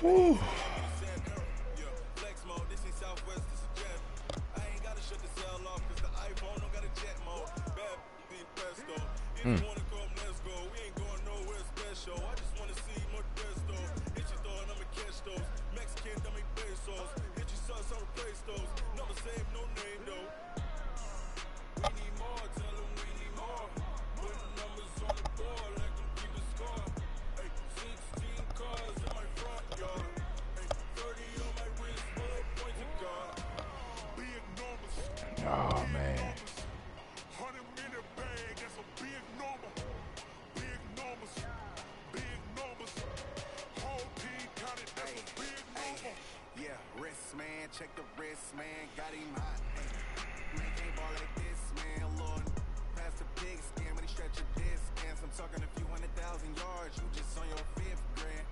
Whew. Oh, man. Yeah, wrist man, check the wrist man, got him hot. Man can't ball like this, man. Lord, past the big skin when he stretch your distance. I'm talking a few 100,000 yards, you just on your fifth grand.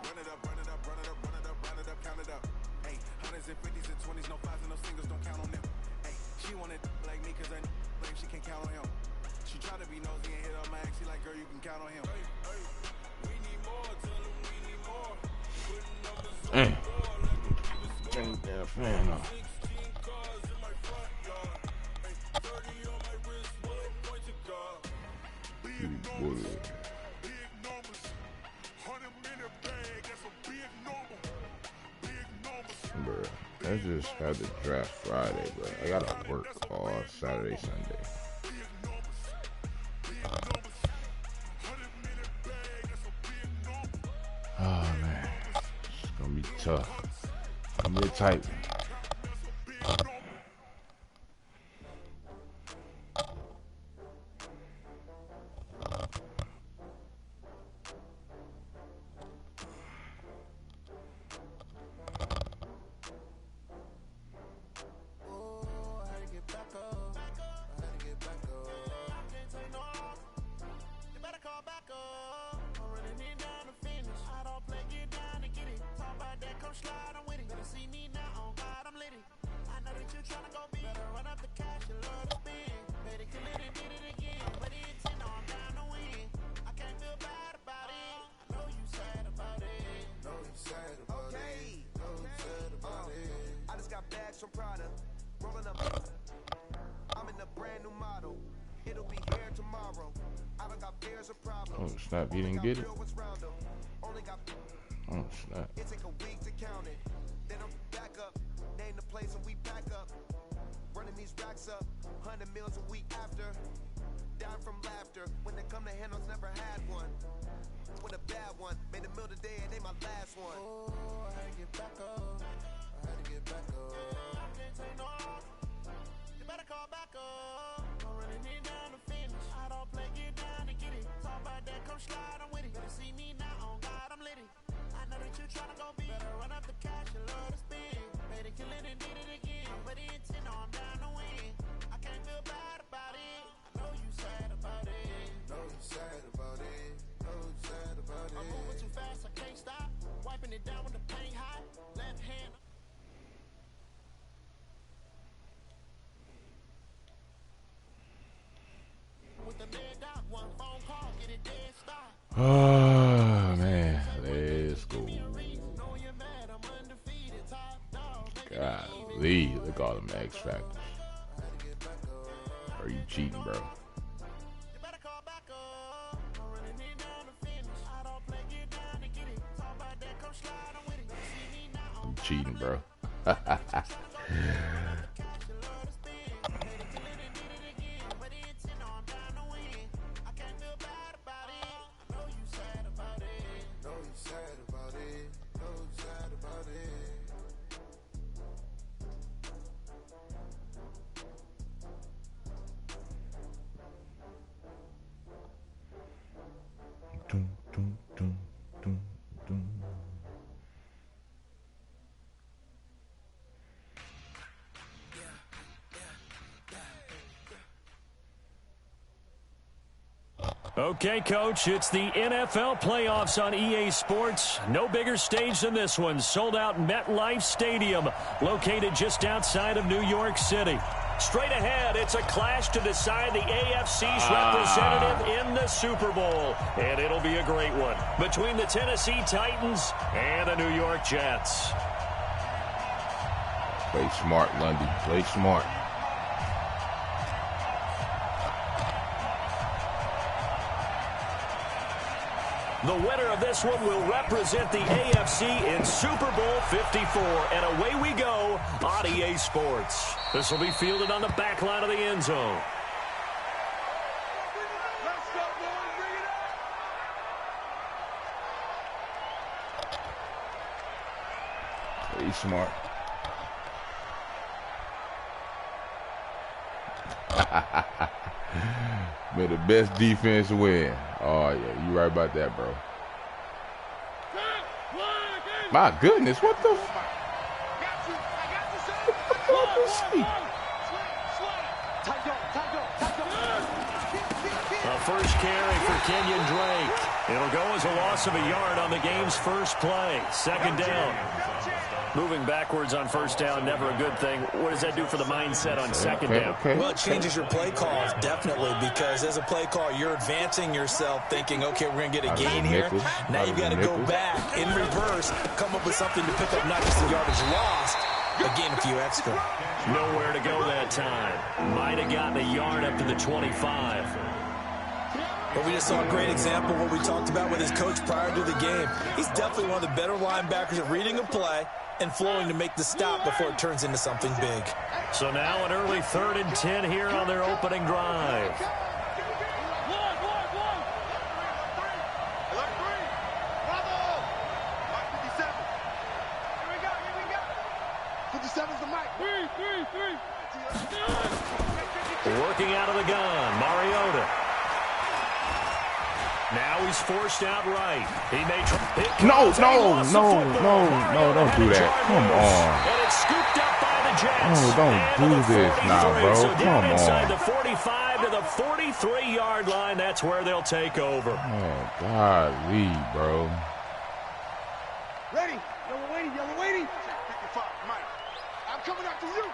Run it up, run it up, run it up, run it up, run it up, count it up. Hey, hundreds and fifties and 20s, no fives and no singles, don't count on them. Hey, she wanted like me cause I blame she can't count on him. She tried to be nosy and hit up my ex, she like, girl, you can count on him. Hey, hey, we need more, tell them we need more. Putting numbers on the board like a Ain't that fan up. 16 cars in my front yard. Hey, 30 on my wrist, bullet point to God. Big numbers, big numbers. 100-minute bag, that's a big number. Big numbers. Bruh, I just had the draft Friday, but I gotta work all Saturday, Sunday. Oh man, it's gonna be tough. I'm gonna be tight. Oh snap, you didn't get it? Oh snap. It take a week to count it. Then I'm back up. Name the place and we pack up. Running these racks up. 100 meals a week after. Down from laughter. When they come to handles, never had one. With a bad one. Made a meal today and they my last one. Oh, I had to get back up. I had to get back up. I can't take no off. You better call back up. I'm running it down the finish. I don't play, get down and get it. Talk about that, come slide, I'm with it. Better see me now, on God, I'm lit it. I know that you tryna go big. Better run up the cash, you love to spin. Made it, kill it, and did it again. But the intent, no, I'm down to win. I can't feel bad about it. I know you sad about it. Know you sad about it. Know you sad about it. I'm moving too fast, I can't stop. Wiping it down with the paint hot. Left hand. With the man dot, one phone call, get it dead stop. Oh man, let's go. Golly, look at all them X factors. Are you cheating, bro? You cheating, bro. Dun, dun, dun, dun, dun. Okay, Coach, it's the NFL playoffs on EA Sports. No bigger stage than this one. Sold out MetLife Stadium, located just outside of New York City. Straight ahead, it's a clash to decide the AFC's representative in the Super Bowl. And it'll be a great one between the Tennessee Titans and the New York Jets. Play smart, Lundy. Play smart. The winner of this one will represent the AFC in Super Bowl 54. And away we go on EA Sports. This will be fielded on the back line of the end zone. Play smart. May the best defense win. Oh, yeah, you right about that, bro. My goodness, what the A first carry for Kenyon Drake. It'll go as a loss of a yard on the game's first play. Second down. Moving backwards on first down, never a good thing. What does that do for the mindset on second down? Well, it changes your play calls, definitely, because as a play call, you're advancing yourself thinking, okay, we're going to get a gain here. Now you've got to go back in reverse, come up with something to pick up not just the yardage lost, but gain a few extra. Nowhere to go that time. Might have gotten a yard up to the 25. But we just saw a great example of what we talked about with his coach prior to the game. He's definitely one of the better linebackers at reading a play and flowing to make the stop before it turns into something big. So now an early 3rd and 10 here on their opening drive. Working out of the gun, Mariota. Now he's forced out right. He may No, don't do that. Come on. And it's scooped up by the Jets. Oh, don't do this now, bro. So down Come inside on. the 45 to the 43-yard line. That's where they'll take over. Oh, golly, bro. Ready? Yellow waiting. 55, Mike. I'm coming after you.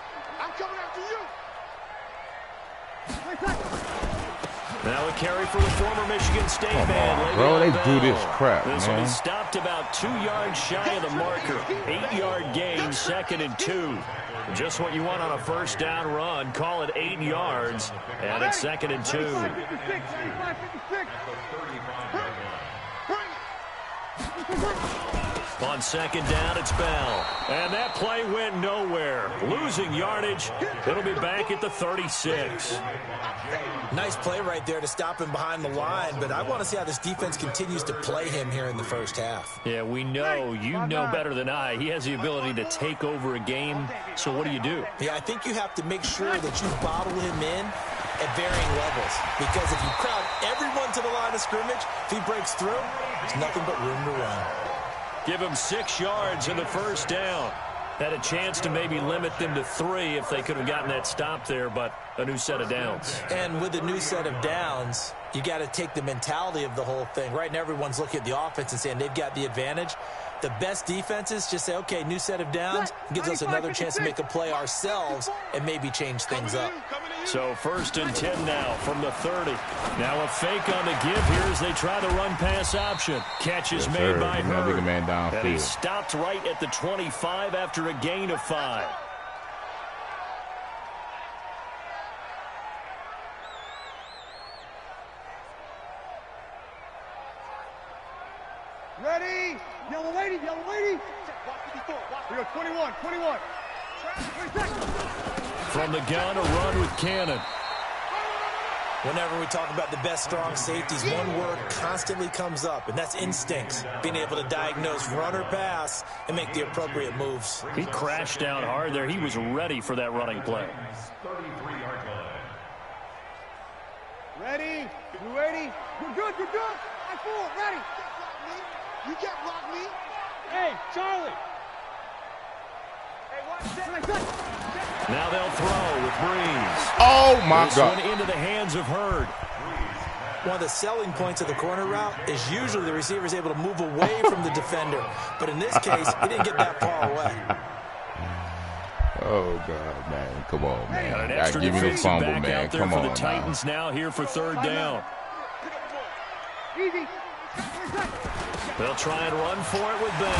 Now a carry for the former Michigan State man. Bro, they do this crap, This will man. be stopped about 2 yards shy of the marker. 8-yard gain, 2nd and 2. Just what you want on a first down run. Call it 8 yards, and it's 2nd and 2. On second down, it's Bell. And that play went nowhere. Losing yardage. It'll be back at the 36. Nice play right there to stop him behind the line, but I want to see how this defense continues to play him here in the first half. Yeah, we know. You know better than I. He has the ability to take over a game. So what do you do? Yeah, I think you have to make sure that you bottle him in at varying levels, because if you crowd everyone to the line of scrimmage, if he breaks through, there's nothing but room to run. Give them 6 yards in the first down. Had a chance to maybe limit them to 3 if they could have gotten that stop there, but a new set of downs. And with a new set of downs, you got to take the mentality of the whole thing. Right now, everyone's looking at the offense and saying they've got the advantage. The best defenses just say, okay, new set of downs, gives us another chance to make a play ourselves and maybe change things up. So 1st and 10 now from the 30. Now a fake on the give here as they try the run-pass option. Catch is made by Hurd. And he stopped right at the 25 after a gain of 5. Ready? Yellow waiting. We go 21. From the gun, a run with Cannon. Whenever we talk about the best strong safeties, one word constantly comes up, and that's instincts. Being able to diagnose run or pass and make the appropriate moves. He crashed down hard there. He was ready for that running play. Ready? You ready? You're good. I'm full. Ready? You can't block me. Hey, Charlie. Now they'll throw with Breeze. Oh, my God. This one into the hands of Hurd. One of the selling points of the corner route is usually the receiver is able to move away from the defender. But in this case, he didn't get that far away. Oh, God, man. Come on, man. Got an extra give me the defensive fumble, back man. out there Come for on the Titans now here for third down. Easy. They'll try and run for it with Bell.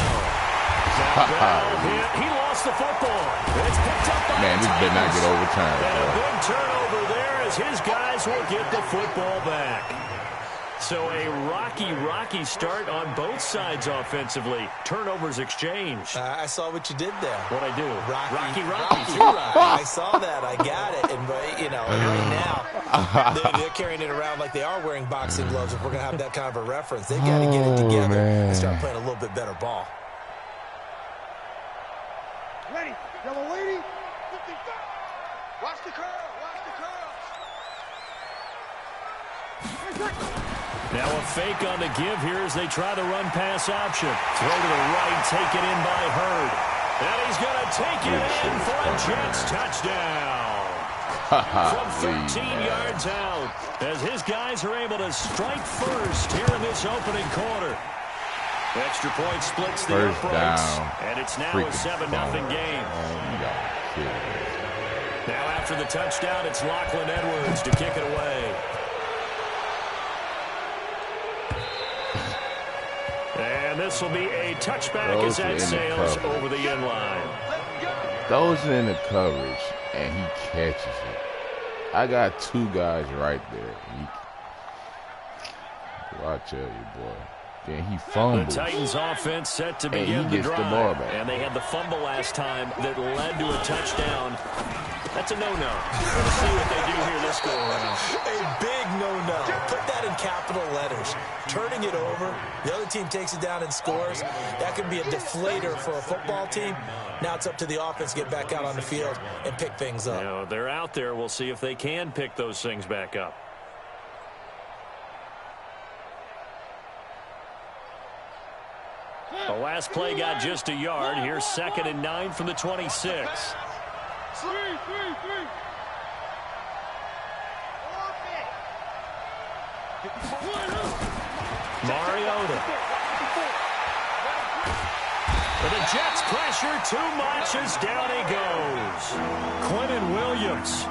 Bell hit. He lost the football. It's picked up by Man, this better not get overturned. And a big turnover there as his guys will get the football back. So a rocky start on both sides offensively. Turnovers exchanged. I saw what you did there. What'd I do? Rocky. I saw that. I got it. And, you know, right now, they're carrying it around like they are wearing boxing gloves. If we're going to have that kind of a reference, they've got to get it together and start playing a little bit better ball. Ready. Yellow lady. Watch the curl. Now a fake on the give here as they try the run-pass option. Throw to the right, taken in by Hurd. And he's going to take it in for a Jets touchdown. From 13 yards out, as his guys are able to strike first here in this opening quarter. Extra point splits the first uprights, down. and it's now a 7-0 game. Now after the touchdown, it's Lachlan Edwards to kick it away. And this will be a touchback as that sails over the end line. Those are in the coverage, and he catches it. I got two guys right there. I tell you, boy. Then he fumbles. The Titans offense set to begin the drive. The ball back. And they had the fumble last time that led to a touchdown. That's a no-no. We'll see what they do here this go-around. A big no-no. Put that in capital letters. Turning it over, the other team takes it down and scores. That could be a deflator for a football team. Now it's up to the offense to get back out on the field and pick things up. You know, they're out there. We'll see if they can pick those things back up. The last play got just a yard. Here's 2nd and 9 from the 26. Mariota. But the Jets pressure too much as down he goes. Quentin Williams.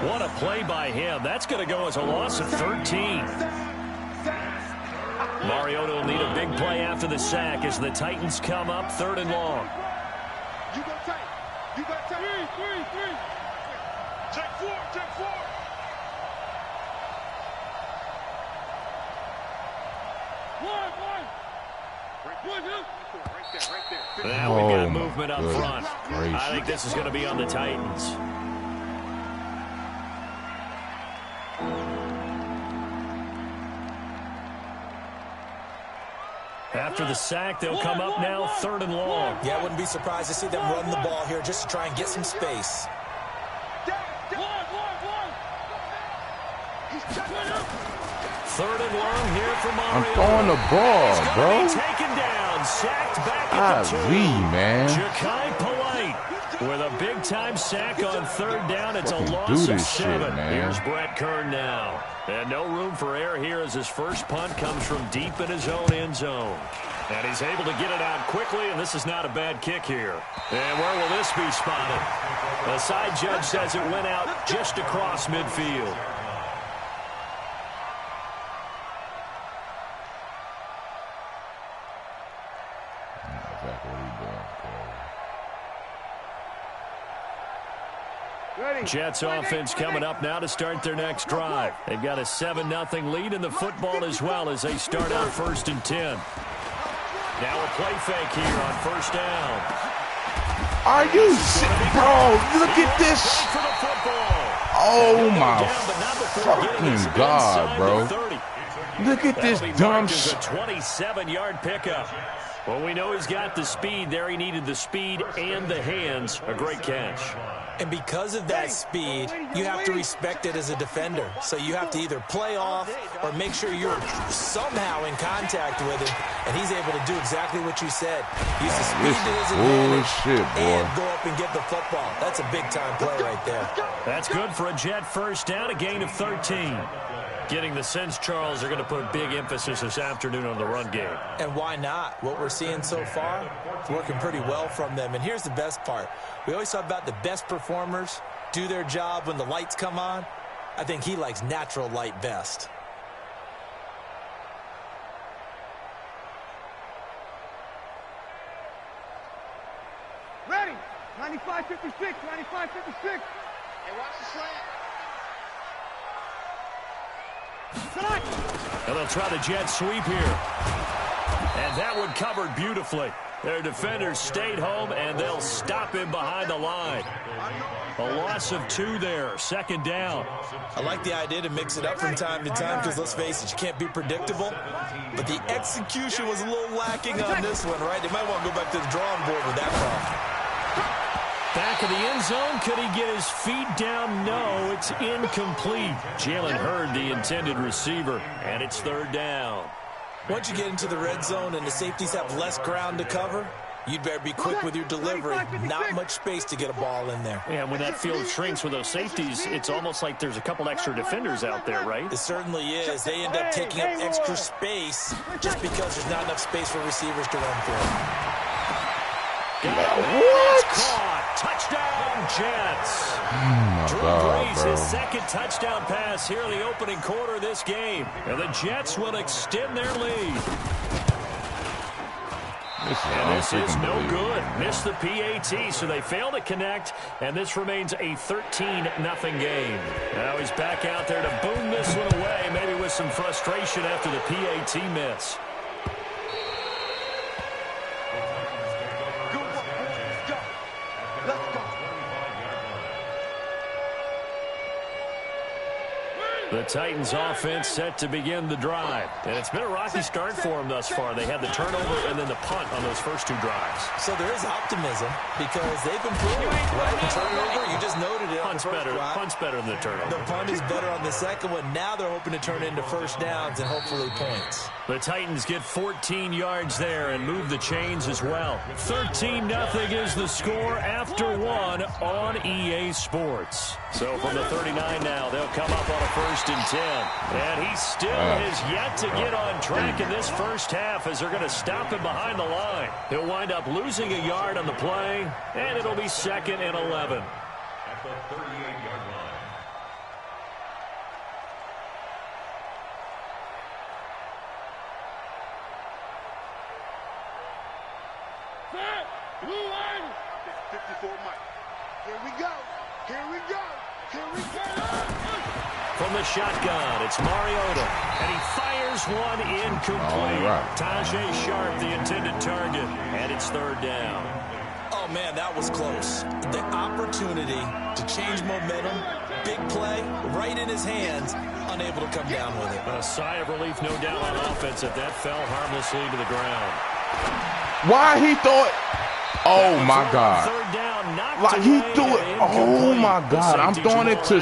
What a play by him. That's going to go as a loss of 13. Mariota will need a big play after the sack as the Titans come up 3rd and long. You got tight. Three. Check four. Right there. Now we've got movement up front. I think this is going to be on the Titans. After the sack, they'll come up now 3rd and long. Yeah, I wouldn't be surprised to see them run the ball here just to try and get some space. 3rd and long here for Mariota. I'm throwing the ball, bro. Taken down, sacked back at the 2. Man. Ja'Kai Polite with a big-time sack on 3rd down. It's a loss of 7. Here's Brett Kern now. And no room for error here as his first punt comes from deep in his own end zone. And he's able to get it out quickly, and this is not a bad kick here. And where will this be spotted? The side judge says it went out just across midfield. Jets offense coming up now to start their next drive. They've got a 7-0 lead in the football as well as they start out 1st and 10. Now a play fake here on 1st down. Are you sick, bro? Look at this. Oh my fucking God, bro. Look at this dumb shit. A 27-yard pickup. Well, we know he's got the speed there. He needed the speed and the hands. A great catch. And because of that speed, you have to respect it as a defender. So you have to either play off or make sure you're somehow in contact with him. And he's able to do exactly what you said. Use the speed to his advantage and go up and get the football. That's a big-time play right there. That's good for a Jet first down, a gain of 13. Getting the sense, Charles, are going to put a big emphasis this afternoon on the run game. And why not? What we're seeing so far, it's working pretty well from them. And here's the best part. We always talk about the best performers do their job when the lights come on. I think he likes natural light best. Ready. 95-56, 95-56. Hey, watch the slant. And they'll try the jet sweep here. And that one covered beautifully. Their defenders stayed home, and they'll stop him behind the line. A loss of 2 there, second down. I like the idea to mix it up from time to time because, let's face it, you can't be predictable. But the execution was a little lacking on this one, right? They might want to go back to the drawing board with that call. Back of the end zone. Could he get his feet down? No, it's incomplete. Jalen Hurd, the intended receiver, and it's third down. Once you get into the red zone and the safeties have less ground to cover, you'd better be quick with your delivery. Not much space to get a ball in there. Yeah, when that field shrinks with those safeties, it's almost like there's a couple extra defenders out there, right? It certainly is. They end up taking up extra space just because there's not enough space for receivers to run through. What? Touchdown, Jets. Drew Brees, his second touchdown pass here in the opening quarter of this game. And the Jets will extend their lead. This is no good. Missed the PAT, so they fail to connect, and this remains a 13-0 game. Now he's back out there to boom this one away, maybe with some frustration after the PAT miss. The Titans offense set to begin the drive. And it's been a rocky start for them thus far. They had the turnover and then the punt on those first 2 drives. So there is optimism because they've improved. Right? The turnover, you just noted it. Punt's better than the turnover. The punt is better on the second one. Now they're hoping to turn it into first downs and hopefully points. The Titans get 14 yards there and move the chains as well. 13-0 is the score after 1 on EA Sports. So from the 39 now, they'll come up on a first and 10. And he still has yet to get on track in this first half as they're going to stop him behind the line. He'll wind up losing a yard on the play, and it'll be second and 11. At the 38-yard line. Blue line. 54 Mike. Here we go. Here we go. Here we go. From the shotgun, it's Mariota, and he fires one incomplete. Tajay Sharp, the intended target, and it's third down. Oh, man, that was close. The opportunity to change momentum, big play, right in his hands, unable to come down with it. A sigh of relief, no doubt, on offense if that fell harmlessly to the ground. Why he thought... Oh, my God. Third down, like he threw it. Oh, my God. I'm throwing it to...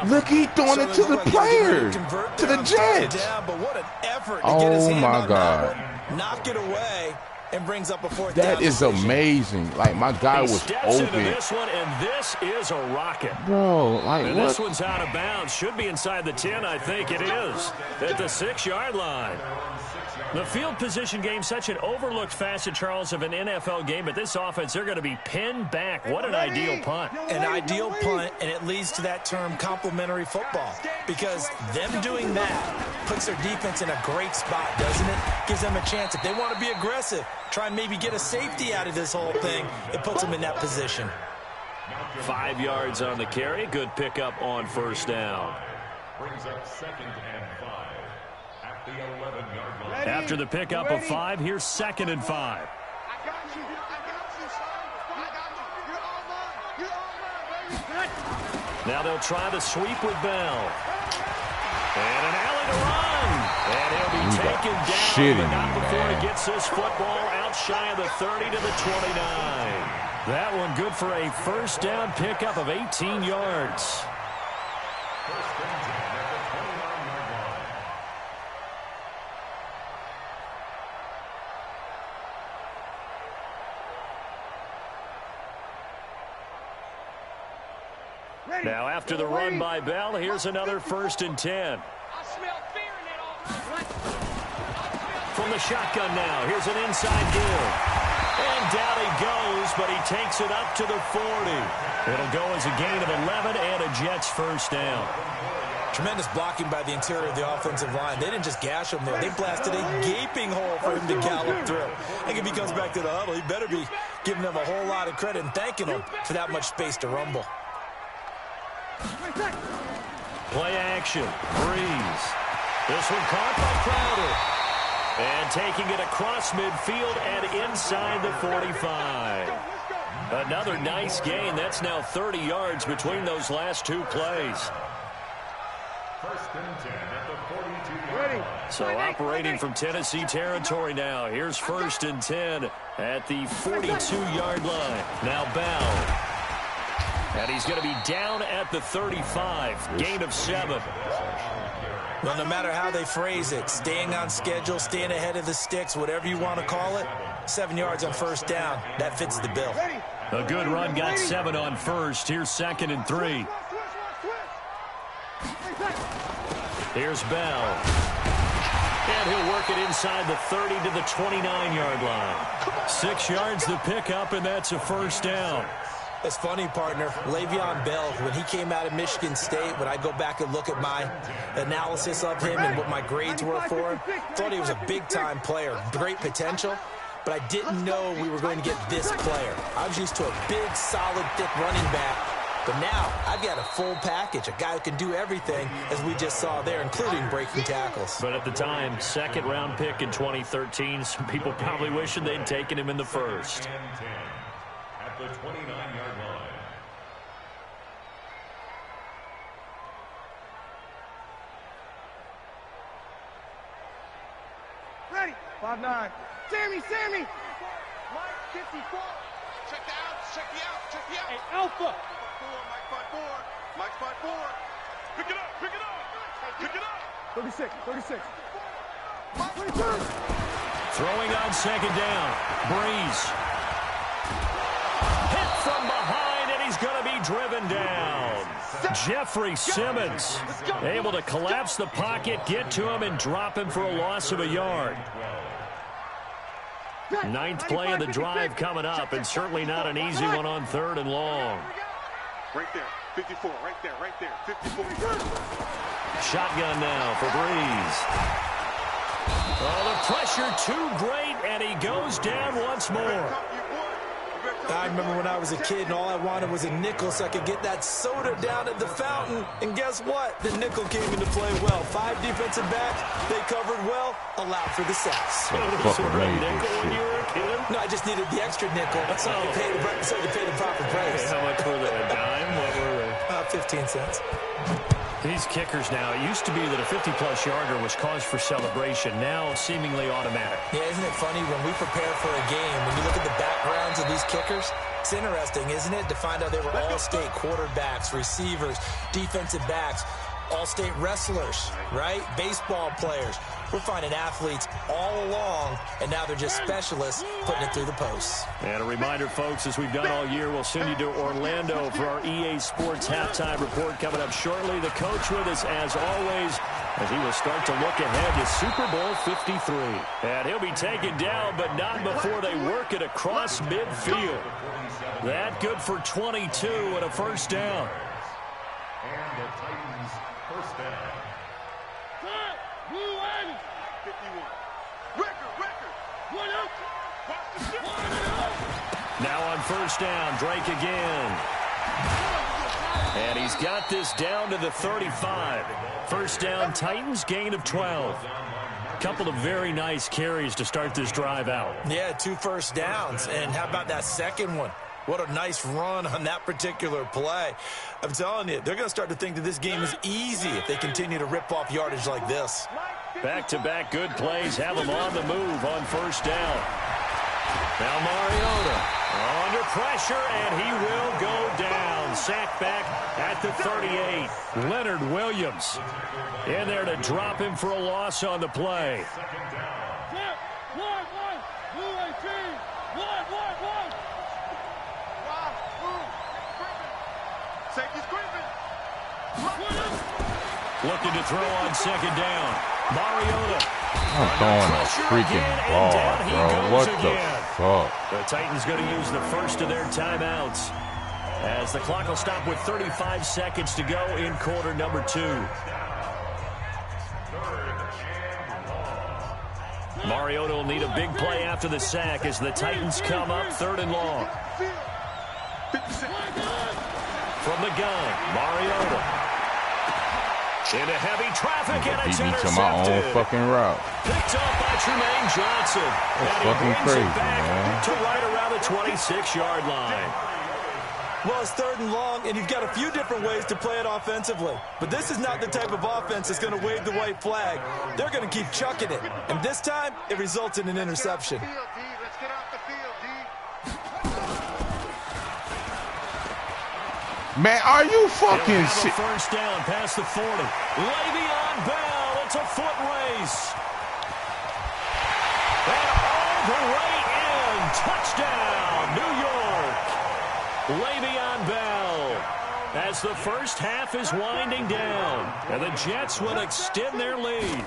Look, he throwing it to the players. To the Jets. But what an effort to get his hand on that one, knock it away, and brings up a fourth down. That is amazing. Like, my guy was open. Into this one, and this is a rocket. Bro, like, and what? This one's out of bounds. Should be inside the 10, I think it is. At the 6-yard line. The field position game, such an overlooked facet, Charles, of an NFL game. But this offense, they're going to be pinned back. What an ideal punt. An ideal punt, and it leads to that term complementary football. Because them doing that puts their defense in a great spot, doesn't it? Gives them a chance. If they want to be aggressive, try and maybe get a safety out of this whole thing, it puts them in that position. 5 yards on the carry. Good pickup on first down. Brings up second and 5 at the 11-yard line. After the pickup of 5, here's second and 5. I got you. I got you, son. I got you. You're all mine. You're all mine, baby. Now they'll try the sweep with Bell. And an alley to run. And he'll be taken down, but not before he gets this football out shy of the 30 to the 29. That one good for a first down pickup of 18 yards. First and 10 at the 29-yard line. Now after the run by Bell, here's another 1st and 10. From the shotgun now, here's an inside give. And down he goes, but he takes it up to the 40. It'll go as a gain of 11 and a Jets 1st down. Tremendous blocking by the interior of the offensive line. They didn't just gash him there. They blasted a gaping hole for him to gallop through. I think if he comes back to the huddle, he better be giving them a whole lot of credit and thanking them for that much space to rumble. Play action. Breeze. This one caught by Crowder. And taking it across midfield and inside the 45. Another nice gain. That's now 30 yards between those last 2 plays. 1st and 10 at the 42-yard line. So operating from Tennessee territory now. Here's 1st and 10 at the 42-yard line. Now Bell. And he's going to be down at the 35. Gain of 7. Well, no matter how they phrase it, staying on schedule, staying ahead of the sticks, whatever you want to call it, 7 yards on 1st down. That fits the bill. A good run got 7 on 1st. Here's 2nd and 3. Here's Bell. And he'll work it inside the 30 to the 29-yard line. 6 yards the pickup, and that's a 1st down. It's funny, partner. Le'Veon Bell, when he came out of Michigan State, when I go back and look at my analysis of him and what my grades were for him, thought he was a big-time player, great potential, but I didn't know we were going to get this player. I was used to a big, solid, thick running back, but now I've got a full package, a guy who can do everything, as we just saw there, including breaking tackles. But at the time, 2nd-round pick in 2013, some people probably wishing they'd taken him in the 1st. At the 29-yard line. Ready. 5-9. Sammy. Mike 54. Check the out. Hey, Alpha. 5-4. Mike 5-4. Pick it up. 36. Mike 22. Throwing on 2nd down. Breeze. Hit from behind, and he's going to be driven down. Jeffrey Simmons able to collapse the pocket, get to him, and drop him for a loss of a yard. 9th play of the drive coming up, and certainly not an easy one on 3rd and long. Right there. 54. Right there. 54. Shotgun now for Breeze. Oh, the pressure too great, and he goes down once more. I remember when I was a kid and all I wanted was a nickel so I could get that soda down at the fountain. And guess what? The nickel came into play well. 5 defensive backs, they covered well, allowed for the sacks. So nickel when you were a kid? No, I just needed the extra nickel so I could pay the proper price. How much were they? A dime? What were they? 15 cents. These kickers now, it used to be that a 50-plus yarder was cause for celebration. Now seemingly automatic. Yeah, isn't it funny when we prepare for a game, when you look at the backgrounds of these kickers, it's interesting, isn't it, to find out they were all-state quarterbacks, receivers, defensive backs, all-state wrestlers, right? Baseball players. We're finding athletes all along, and now they're just specialists putting it through the posts. And a reminder, folks, as we've done all year, we'll send you to Orlando for our EA Sports halftime report coming up shortly. The coach with us, as always, as he will start to look ahead to Super Bowl 53. And he'll be taken down, but not before they work it across midfield. That good for 22 and a 1st down. And the Titans 1st down. Blue 51. Record. Now on 1st down, Drake again. And he's got this down to the 35. 1st down, Titans, gain of 12. Couple of very nice carries to start this drive out. Yeah, 2 1st downs. And how about that second one? What a nice run on that particular play. I'm telling you, they're going to start to think that this game is easy if they continue to rip off yardage like this. Back-to-back good plays have them on the move on 1st down. Now Mariota under pressure, and he will go down. Sacked back at the 38. Leonard Williams in there to drop him for a loss on the play. Safety's creeping. Looking to throw on second down. Mariota. I'm throwing a freaking ball, bro. What the fuck? The Titans going to use the first of their timeouts, as the clock will stop with 35 seconds to go in quarter number 2. Mariota will need a big play after the sack as the Titans come up 3rd and long. From the gun, Mariota. Into heavy traffic, and it's intercepted. To my own fucking route. Picked up by Tremaine Johnson. That's fucking crazy, man. To right around the 26-yard line. Well, it's 3rd and long, and you've got a few different ways to play it offensively. But this is not the type of offense that's going to wave the white flag. They're going to keep chucking it. And this time, it results in an interception. Let's get off the field, D. Man, are you fucking shit? First down past the 40. Le'Veon Bell, it's a foot race. And all the way in. Touchdown, New York. Le'Veon Bell. As the first half is winding down, and the Jets will extend their lead.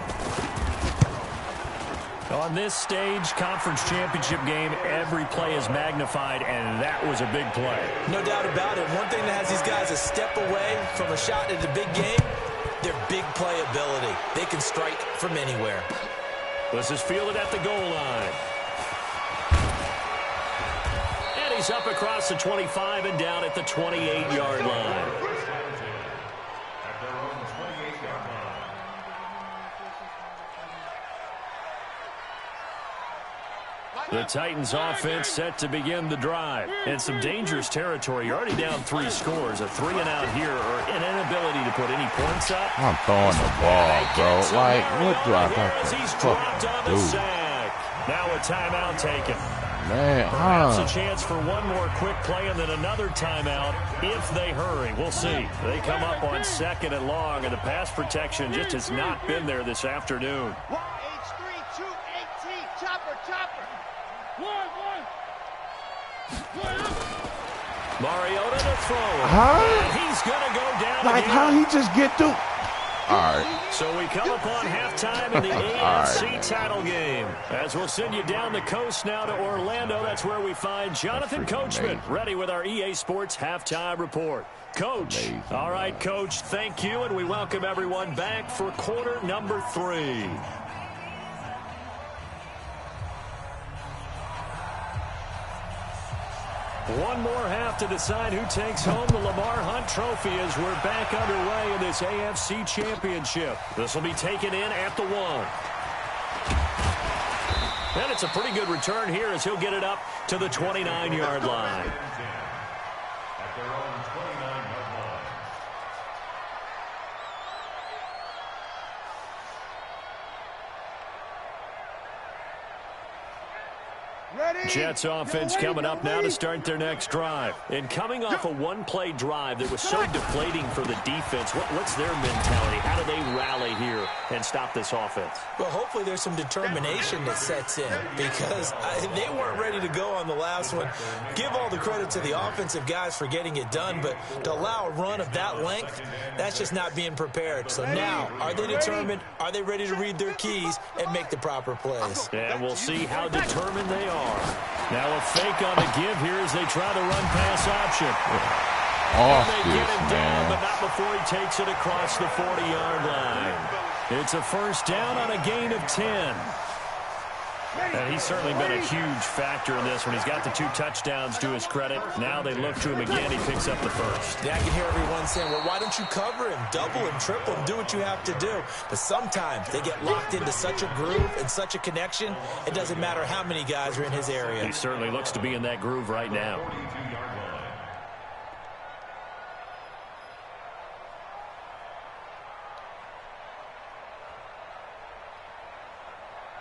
On this stage, conference championship game, every play is magnified, and that was a big play. No doubt about it. One thing that has these guys a step away from a shot at the big game, their big play ability. They can strike from anywhere. This is fielded at the goal line. And he's up across the 25 and down at the 28-yard line. The Titans offense set to begin the drive. And some dangerous territory. You're already down 3 scores. A 3-and-out here, or an inability to put any points up. I'm throwing the ball, bro. Like, what do I got to He's dropped on the sack. Now a timeout taken. Man, Perhaps a chance for one more quick play and then another timeout if they hurry. We'll see. They come up on 2nd and long, and the pass protection just has not been there this afternoon. H3-2-8-T. Chopper. Mariota to throw. Huh? And he's going to go down like, again. how he just get through? All right. So we come upon halftime in the AFC title game. As we'll send you down the coast now to Orlando. That's where we find Jonathan Coachman ready with our EA Sports halftime report. Coach. Amazing. All right, Coach, thank you, and we welcome everyone back for quarter number 3. One more half to decide who takes home the Lamar Hunt Trophy as we're back underway in this AFC Championship. This will be taken in at the 1. And it's a pretty good return here as he'll get it up to the 29-yard line. At their own 29-yard line. Jets offense coming up now to start their next drive. And coming off a one-play drive that was so deflating for the defense, what's their mentality? How do they rally here and stop this offense? Well, hopefully there's some determination that sets in because they weren't ready to go on the last one. Give all the credit to the offensive guys for getting it done, but to allow a run of that length, that's just not being prepared. So now, are they determined? Are they ready to read their keys and make the proper plays? And we'll see how determined they are. Now a fake on the give here as they try the run pass option. And they get him down, but not before he takes it across the 40-yard line. It's a first down on a gain of 10. And he's certainly been a huge factor in this one. He's got the 2 touchdowns to his credit. Now they look to him again. He picks up the first. Yeah, I can hear everyone saying, well, why don't you cover him, double him, triple him, do what you have to do. But sometimes they get locked into such a groove and such a connection, it doesn't matter how many guys are in his area. He certainly looks to be in that groove right now.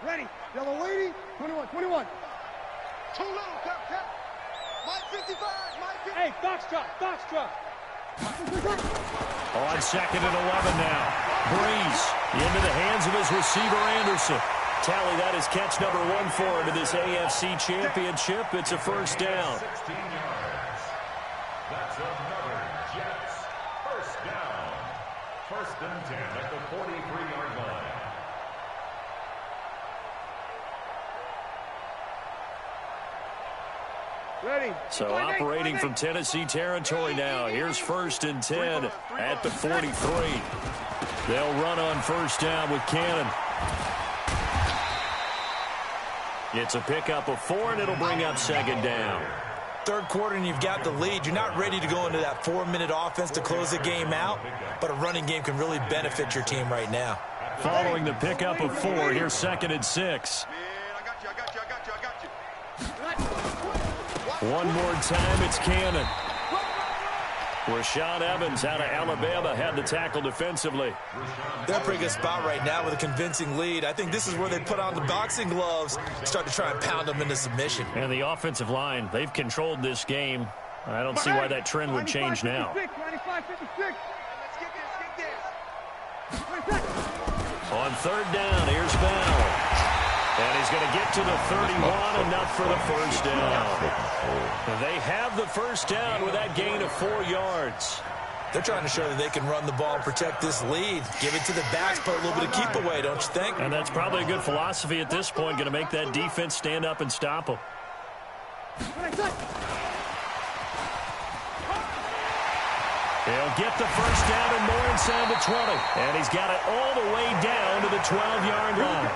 Ready. Yellow lady. 21. Too little, cap. Mike 55. Hey, Foxtrot. On 2nd and 11 now. Breeze into the hands of his receiver, Anderson. Tally, that is catch number 1 for him in this AFC Championship. It's a first down. 16 yards. That's another Jets first down. First and 10 at the 43-yard line. Ready. So operating from Tennessee territory now. Here's first and 10 at the 43. They'll run on first down with Cannon. It's a pickup of 4, and it'll bring up second down. Third quarter, and you've got the lead. You're not ready to go into that 4-minute offense to close the game out, but a running game can really benefit your team right now. Following the pickup of 4, here's second and 6. One more time, it's Cannon. Rashaan Evans out of Alabama had the tackle defensively. They're in a pretty good spot right now with a convincing lead. I think this is where they put on the boxing gloves, start to try and pound them into submission. And the offensive line, they've controlled this game. I don't see why that trend would change now. 95, 56. On third down, here's Bell. And he's going to get to the 31, enough for the first down. They have the first down with that gain of 4 yards. They're trying to show that they can run the ball and protect this lead. Give it to the backs, put a little bit of keep away, don't you think? And that's probably a good philosophy at this point, going to make that defense stand up and stop them. He'll get the first down and more inside the 20. And he's got it all the way down to the 12-yard line.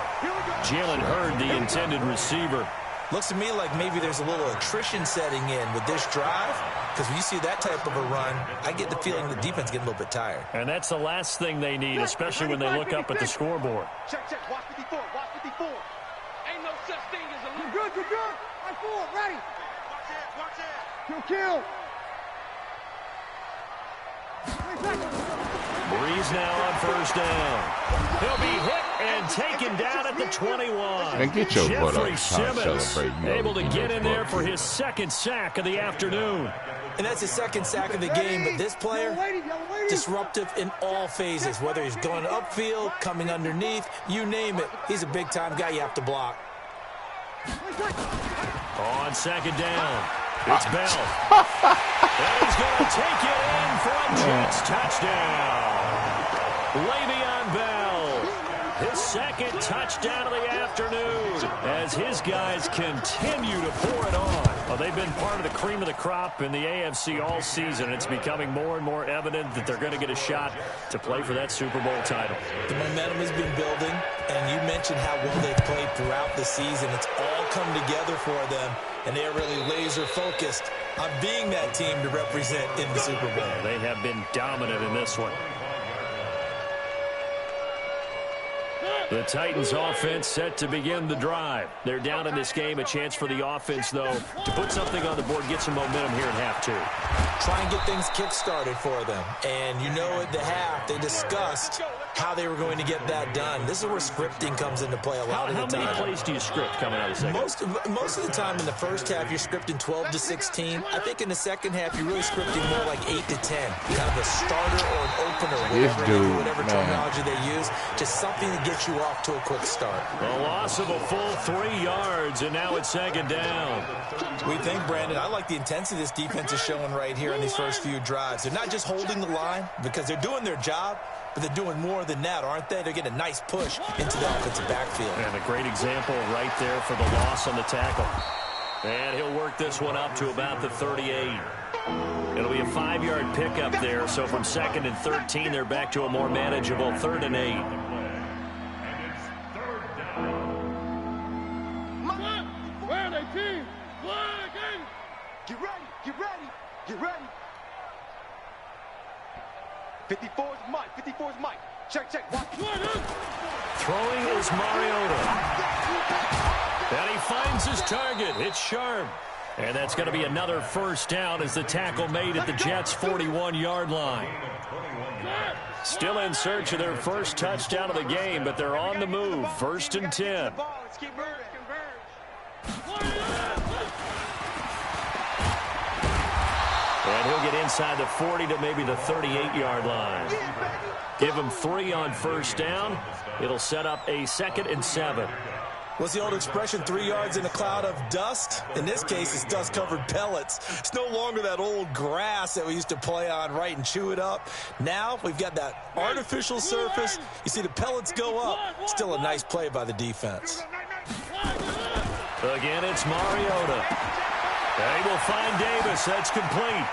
Jalen Hurd, the intended receiver. Looks to me like maybe there's a little attrition setting in with this drive, because when you see that type of a run, I get the feeling the defense getting a little bit tired. And that's the last thing they need, especially when they look up at the scoreboard. Check, check. Watch 54. Watch 54. Ain't no such thing as a... You're good. You're good. I'm forward. Ready. Watch it. Watch it. Kill. Breeze now on first down. He'll be hit and taken down at the 21. And get your butt up. Jeffrey Simmons able to get in there for his second sack of the afternoon. And that's his second sack of the game, but this player, disruptive in all phases, whether he's going upfield, coming underneath, you name it. He's a big-time guy you have to block. On second down, it's Bell. And he's going to take it in for a Jets touchdown. Le'Veon Bell, his second touchdown of the afternoon as his guys continue to pour it on. Well, they've been part of the cream of the crop in the AFC all season. It's becoming more and more evident that they're going to get a shot to play for that Super Bowl title. The momentum has been building, and you mentioned how well they've played throughout the season. It's all come together for them, and they are really laser-focused on being that team to represent in the Super Bowl. They have been dominant in this one. The Titans offense set to begin the drive. They're down in this game. A chance for the offense, though, to put something on the board, get some momentum here in half 2. Try and get things kick-started for them. And you know at the half, they discussed how they were going to get that done. This is where scripting comes into play a lot of the time. How many plays do you script coming out of the second? Most of the time in the first half, you're scripting 12 to 16. I think in the second half, you're really scripting more like 8 to 10. Kind of a starter or an opener, whatever terminology they use. Just something to get you off to a quick start. A loss of a full 3 yards, and now it's second down. We think, Brandon, I like the intensity this defense is showing right here in these first few drives. They're not just holding the line because they're doing their job, but they're doing more than that, aren't they? They're getting a nice push into the offensive backfield. And a great example right there for the loss on the tackle. And he'll work this one up to about the 38. It'll be a 5-yard pickup there, so from 2nd and 13, they're back to a more manageable 3rd and 8. Where are they, team? Get ready. Get ready. Get ready. 54 is Mike. 54 is Mike. Check, check. Watch. Throwing is Mariota. And he finds his target. It's Sharp. And that's going to be another first down as the tackle made at the Jets' 41-yard line. Still in search of their first touchdown of the game, but they're on the move. 1st and 10. Let's keep moving. And he'll get inside the 40 to maybe the 38-yard line. Give him 3 on first down. It'll set up a 2nd and 7. What's the old expression, 3 yards in a cloud of dust? In this case, it's dust-covered pellets. It's no longer that old grass that we used to play on, right, and chew it up. Now we've got that artificial surface. You see the pellets go up. Still a nice play by the defense. Again, it's Mariota. They will find Davis. That's complete.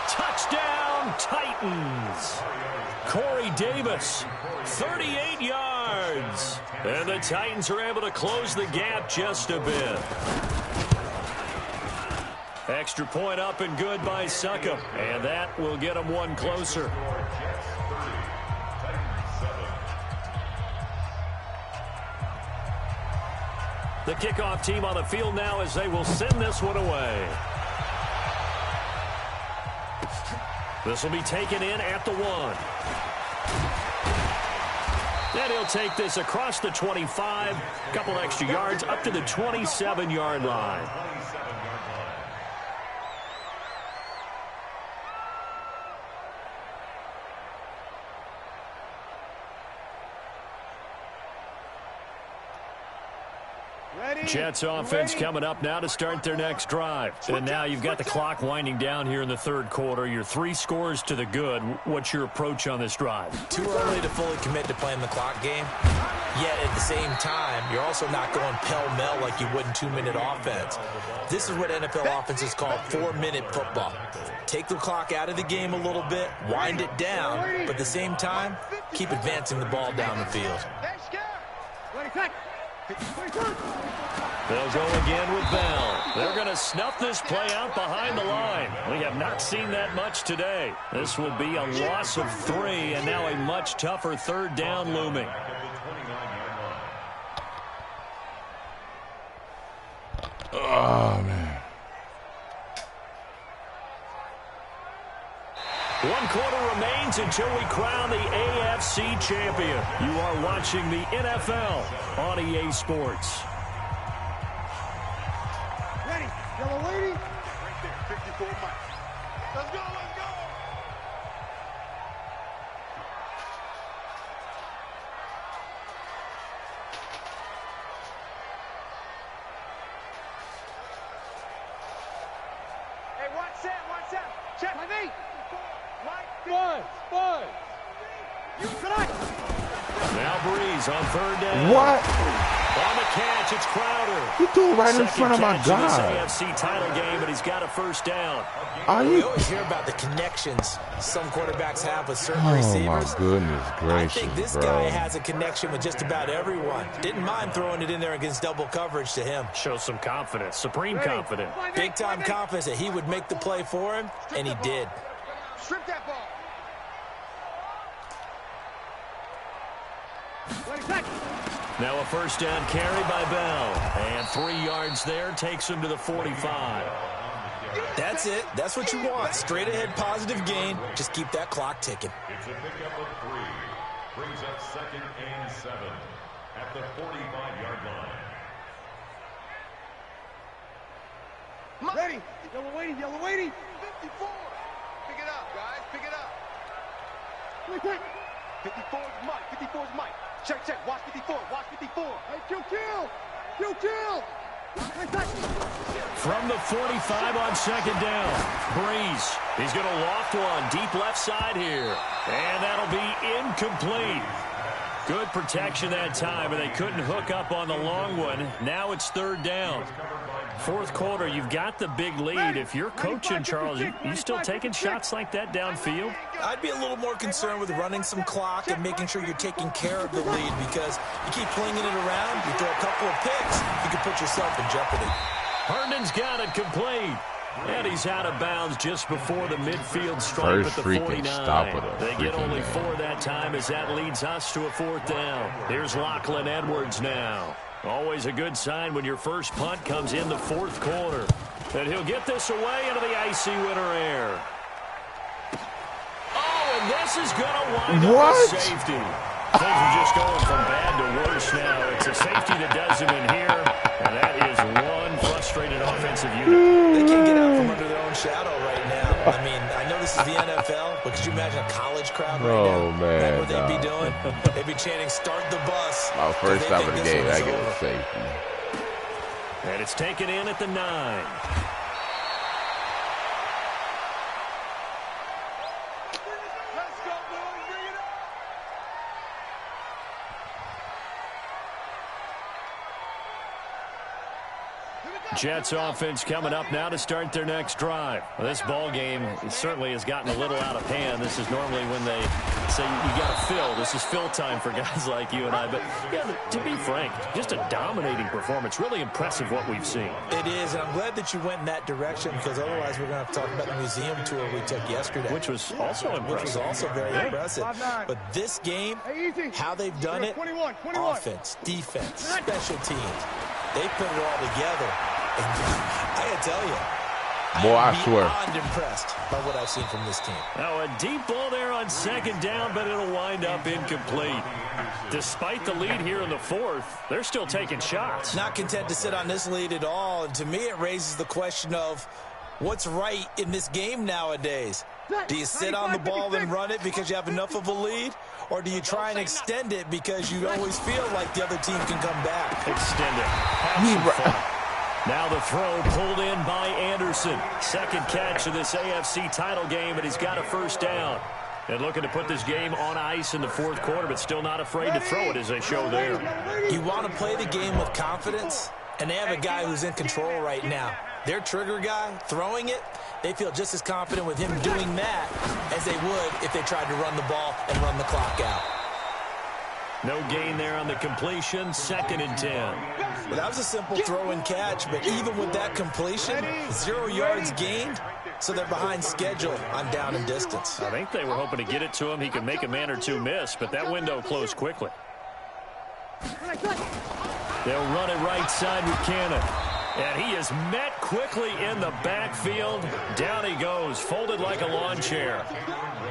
Touchdown, Titans. Corey Davis, 38 yards. And the Titans are able to close the gap just a bit. Extra point up and good by Succop. And that will get them one closer. The kickoff team on the field now as they will send this one away. This will be taken in at the 1. And he'll take this across the 25, a couple extra yards up to the 27-yard line. Jets offense coming up now to start their next drive. And now you've got the clock winding down here in the third quarter. You're 3 scores to the good. What's your approach on this drive? Too early to fully commit to playing the clock game. Yet at the same time, you're also not going pell-mell like you would in 2-minute offense. This is what NFL offenses call 4-minute football. Take the clock out of the game a little bit, wind it down, but at the same time, keep advancing the ball down the field. They'll go again with Bell. They're going to snuff this play out behind the line. We have not seen that much today. This will be a loss of 3, and now a much tougher third down looming. Oh, man. 1 quarter remains until we crown the AFC champion. You are watching the NFL on EA Sports. Ready, yellow lady. Right there, 54 miles. Let's go, let's go. Hey, watch that. Check my knee. One. Now Breeze on third down. What? On the catch, it's Crowder. You threw it right in front of my guy. AFC title game, but he's got a first down. We always hear about the connections some quarterbacks have with certain receivers. Oh, my goodness gracious, I think this guy has a connection with just about everyone. Didn't mind throwing it in there against double coverage to him. Shows some confidence, supreme confidence. Big-time confidence that he would make the play for him, and he did. Strip that ball. Now a first down carry by Bell. And 3 yards there takes him to the 45. That's it. That's what you want. Straight ahead positive gain. Just keep that clock ticking. It's a pickup of 3. Brings up 2nd and 7 at the 45-yard line. Ready. Yellow waiting. 54. Pick it up, guys. Pick it up. 54 is Mike. Check. Watch 54. Hey, kill. From the 45 on 2nd down. Breeze. He's going to loft one deep left side here. And that'll be incomplete. Good protection that time, and they couldn't hook up on the long one. Now it's 3rd down. 4th quarter, you've got the big lead. If you're coaching, Charles, you still taking shots like that downfield? I'd be a little more concerned with running some clock and making sure you're taking care of the lead, because you keep flinging it around, you throw a couple of picks, you can put yourself in jeopardy. Herndon's got it complete. And he's out of bounds just before the midfield stripe at the 49. They get only 4 that time as that leads us to a 4th down. Here's Lachlan Edwards now. Always a good sign when your first punt comes in the 4th quarter. And he'll get this away into the icy winter air. Oh, and this is going to wind up a safety. Things are just going from bad to worse now. It's a safety that does him in here, and that is one frustrated offensive unit. They can't get out from under their own shadow right now. I mean, I know this is the NFL, but could you imagine a college crowd right now? Oh, man. What would they be doing? They'd be chanting, start the bus. My first stop of the game, I get a safety. And it's taken in at the 9. Jets offense coming up now to start their next drive. Well, this ball game certainly has gotten a little out of hand. This is normally when they say you got to fill. This is fill time for guys like you and I. But yeah, to be frank, just a dominating performance. Really impressive what we've seen. It is, and I'm glad that you went in that direction because otherwise we're going to have to talk about the museum tour we took yesterday. Which was also impressive. Which was also very impressive. But this game, how they've done it, offense, defense, special teams, they put it all together. And I gotta tell you, boy, I swear, I'm impressed by what I've seen from this team. Now a deep ball there on second down, but it'll wind up incomplete. Despite the lead here in the 4th, they're still taking shots. Not content to sit on this lead at all, and to me it raises the question of what's right in this game nowadays. Do you sit on the ball and run it because you have enough of a lead? Or do you try and extend it because you always feel like the other team can come back? Extend it. Have some fun. Now the throw pulled in by Anderson. Second catch of this AFC title game, and he's got a first down. And looking to put this game on ice in the 4th quarter, but still not afraid to throw it as they show there. You want to play the game with confidence, and they have a guy who's in control right now. Their trigger guy throwing it, they feel just as confident with him doing that as they would if they tried to run the ball and run the clock out. No gain there on the completion, 2nd and 10. Well, that was a simple throw and catch, but even with that completion, 0 yards gained, so they're behind schedule on down and distance. I think they were hoping to get it to him. He could make a man or two miss, but that window closed quickly. They'll run it right side with Cannon. And he is met quickly in the backfield. Down he goes, folded like a lawn chair.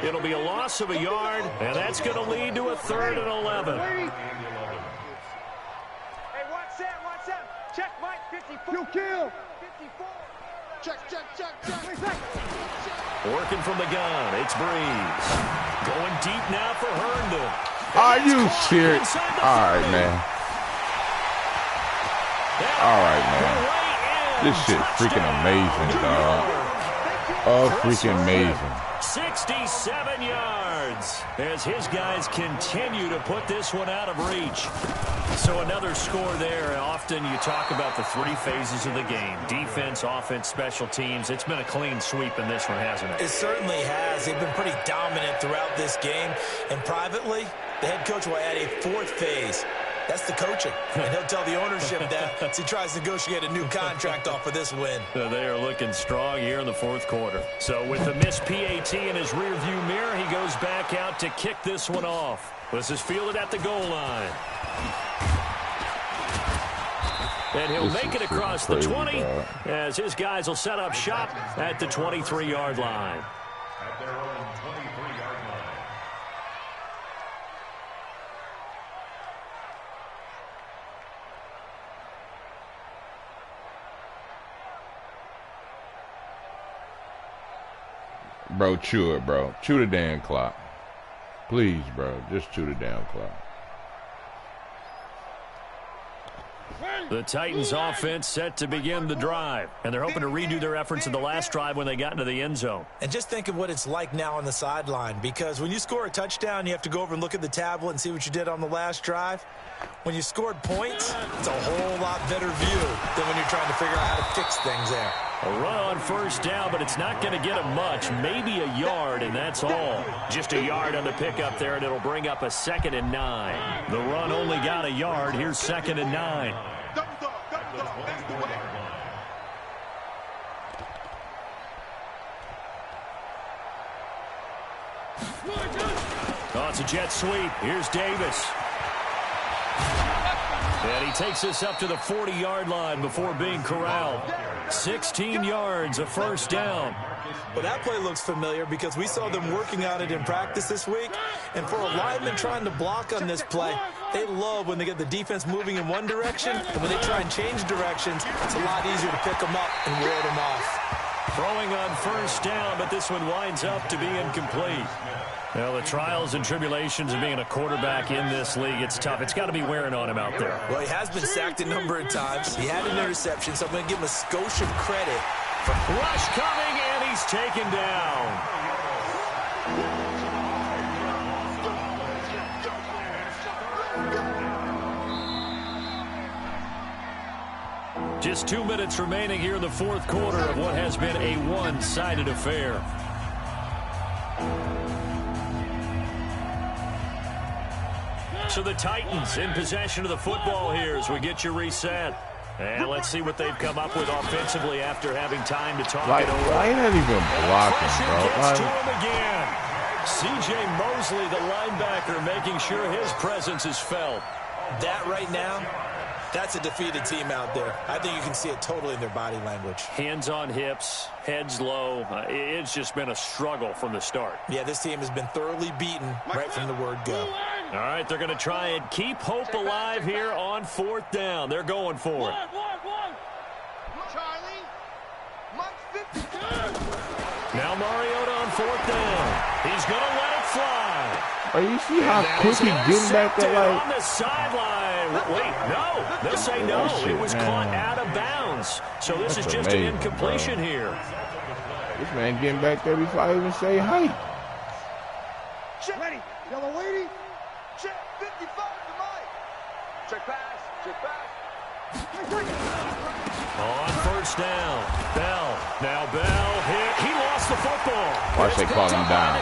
It'll be a loss of a yard, and that's going to lead to a 3rd and 11. Hey, watch that. Check Mike, 54. You kill. 54. Check. Working from the gun, it's Breeze. Going deep now for Herndon. Are you serious? All right, man. All right, man. This shit's freaking amazing, dog. Oh, freaking amazing. 67 yards as his guys continue to put this one out of reach. So another score there. Often you talk about the 3 phases of the game. Defense, offense, special teams. It's been a clean sweep in this one, hasn't it? It certainly has. They've been pretty dominant throughout this game. And privately, the head coach will add a 4th phase. That's the coaching. And he'll tell the ownership that as he tries to negotiate a new contract off of this win. They are looking strong here in the 4th quarter. So with the missed PAT in his rearview mirror, he goes back out to kick this one off. This is fielded at the goal line. And he'll make it across the 20 as his guys will set up shop at the 23-yard line. At their own 23-yard line. Bro, chew it, bro. Chew the damn clock. Please, bro. Just chew the damn clock. The Titans offense set to begin the drive, and they're hoping to redo their efforts in the last drive when they got into the end zone. And just think of what it's like now on the sideline, because when you score a touchdown, you have to go over and look at the tablet and see what you did on the last drive. When you scored points, it's a whole lot better view than when you're trying to figure out how to fix things there. A run on first down, but it's not going to get him much. Maybe a yard, and that's all. Just a yard on the pickup there, and it'll bring up a 2nd and 9. The run only got a yard. Here's 2nd and 9. Oh, it's a jet sweep. Here's Davis. And he takes this up to the 40-yard line before being corralled. 16 yards, a first down. Well, that play looks familiar because we saw them working on it in practice this week. And for a lineman trying to block on this play, they love when they get the defense moving in one direction. And when they try and change directions, it's a lot easier to pick them up and ward them off. Throwing on first down, but this one winds up to be incomplete. Well, the trials and tribulations of being a quarterback in this league, it's tough. It's got to be wearing on him out there. Well, he has been sacked a number of times. He had an interception, so I'm going to give him a skosh of credit. Rush coming, and he's taken down. Just 2 minutes remaining here in the fourth quarter of what has been a one-sided affair. So the Titans in possession of the football here as we get you reset. And let's see what they've come up with offensively after having time to talk it over. Why ain't that even blocking, bro? Gets to him again. C.J. Mosley, the linebacker, making sure his presence is felt. That right now, that's a defeated team out there. I think you can see it totally in their body language. Hands on hips, heads low. It's just been a struggle from the start. Yeah, this team has been thoroughly beaten right from the word go. All right, they're going to try and keep hope alive here on fourth down. They're going for it. Charlie, Mike 52. Now Mariota on fourth down. He's going to let it fly. Oh, you see how quick he getting back there? Like, on the sideline. Wait, no. They'll say no. It was caught out of bounds. So this is just amazing, an incompletion bro. here. This man getting back there before I even say hi. Check. Ready. Yellow lady. Check. 55 to Mike. Check pass. Check pass. On first down. Bell. Now Bell hit. He lost the football. Watch they call him down.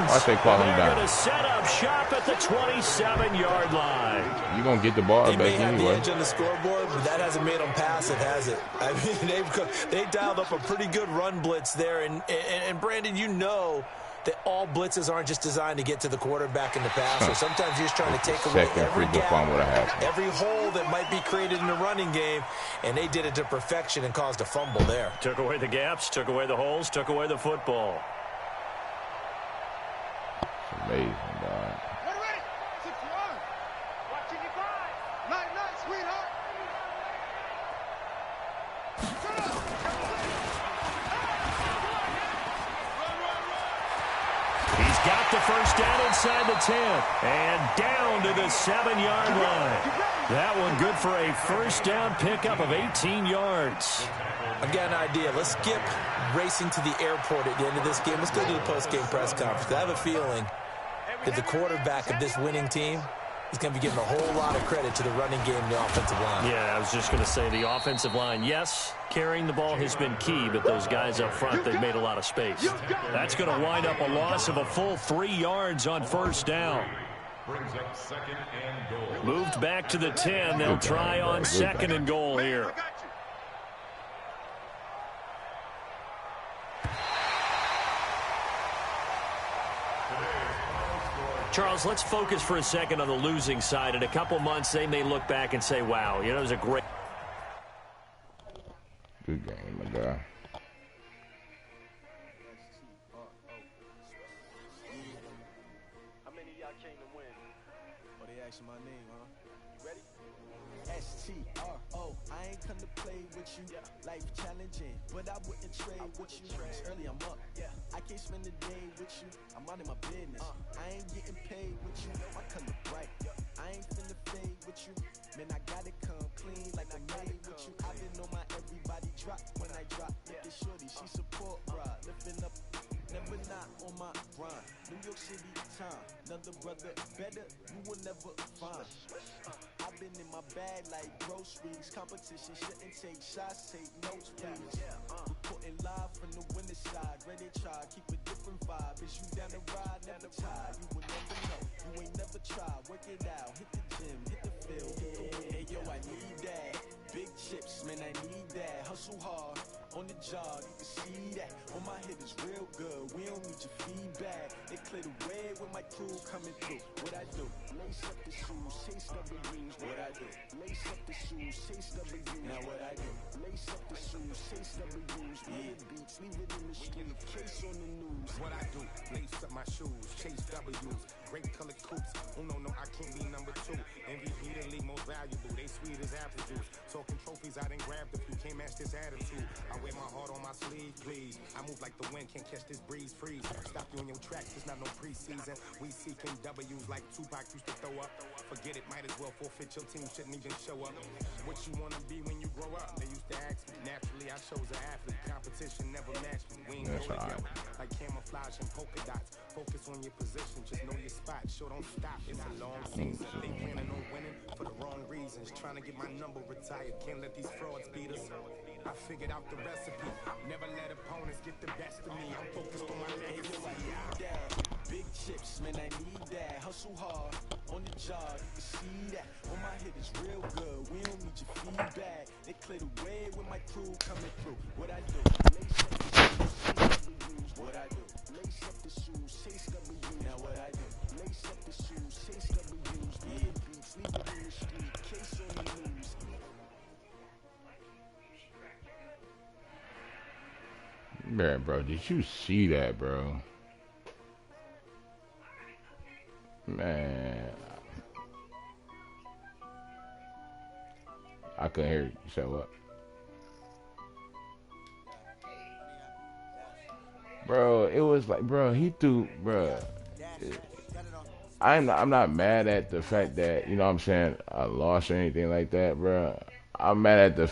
Watch they call him They're down. going to set up shop at the 27-yard line. You going to get the ball They back may have anyway. the edge on the scoreboard, but that hasn't made them pass it, has it? I mean, they dialed up a pretty good run blitz there. And Brandon, you know that all blitzes aren't just designed to get to the quarterback and the passer. Sometimes you're just trying to take away every gap, every hole that might be created in the running game, and they did it to perfection and caused a fumble there. Took away the gaps, took away the holes, took away the football. It's amazing, dog. Get ready. 61. Watching you fly. Night, night, sweetheart. He's got the first down inside the 10 and down to the 7-yard line. That one good for a first down pickup of 18 yards. I've got an idea. Let's skip racing to the airport at the end of this game. Let's go to the post-game press conference. I have a feeling that the quarterback of this winning team is going to be giving a whole lot of credit to the running game and the offensive line. Yeah, I was just going to say the offensive line, yes, carrying the ball has been key, but those guys up front, they've made a lot of space. That's going to wind up a loss of a full 3 yards on first down. Brings up second and goal. Moved back to the 10. They'll try on second and goal here. Charles, let's focus for a second on the losing side. In a couple months, they may look back and say, wow, you know, it was a great... Good game, my guy. How many of y'all came to win? Oh, they asking my name, huh? You ready? S-T-R-O. I ain't come to play with you. Life challenging, but I wouldn't trade with you. It's early, I'm up. I can't spend the day with you. I'm out of my business. I ain't getting paid with you. My color bright. I ain't finna fade with you. Man, I gotta come clean like I made with you. I been on my everybody drop when I drop. Look at shorty, she support ride. Lifting up, never not on my grind. New York City time. Another brother better, you will never find. I've been in my bag like groceries. Competition shouldn't take shots, take notes, please. Reporting live from the winning side. Ready to try, keep a different vibe. Is you down the ride, never tired. You will never know, you ain't never tried. Work it out, hit the gym, hit the field. Hey yo, I need that. Big chips, man, I need that. Hustle hard, on the job, you can see that. On my hit is real good, we don't need your feedback. They clear the way with my crew coming through. What I do? Lace up the shoes, chase double rings. What I do? Lace up the shoes, chase double rings. Now what I do? Lace up the shoes, chase double rings. Mid beats, leave it in the street, case on the news. What I do? Lace up my shoes, chase W's. Great color coops. Oh no, I can't be number 2. MVP the league most valuable. They sweet as apple juice. Talking trophies, I done grabbed a few. Can't match this attitude. I wear my heart on my sleeve, please. I move like the wind, can't catch this breeze, freeze. Stop you in your tracks, it's not no preseason. We seeking W's like Tupac used to throw up. Forget it, might as well forfeit, your team shouldn't even show up. What you wanna be when you grow up? They used to ask me. Naturally, I chose an athlete. Competition never matched me. We ain't go together. Like camouflage and polka dots. Focus on your position, just know your spot. Show don't stop, it's a long season. They planning on winning for the wrong reasons. Trying to get my number retired, can't let these frauds beat us. I figured out the recipe. Never let opponents get the best of me. I'm focused on my legacy. Big chips, man, I need that. Hustle hard on the job, you can see that. On my hit is real good. We don't need your feedback. They clear the way with my crew coming through. What I do? Lace up the shoes, what I do? Lace up the shoes, chase W's. Now what I do? Lace up the shoes, chase W's. Yeah, beats, leave it in the street. Case on the news. Man, bro, did you see that, bro? Man, I couldn't hear you. Show up, bro. It was like, bro, he threw, bro. I'm not mad at the fact that, you know what I'm saying, I lost or anything like that, bro. I'm mad at the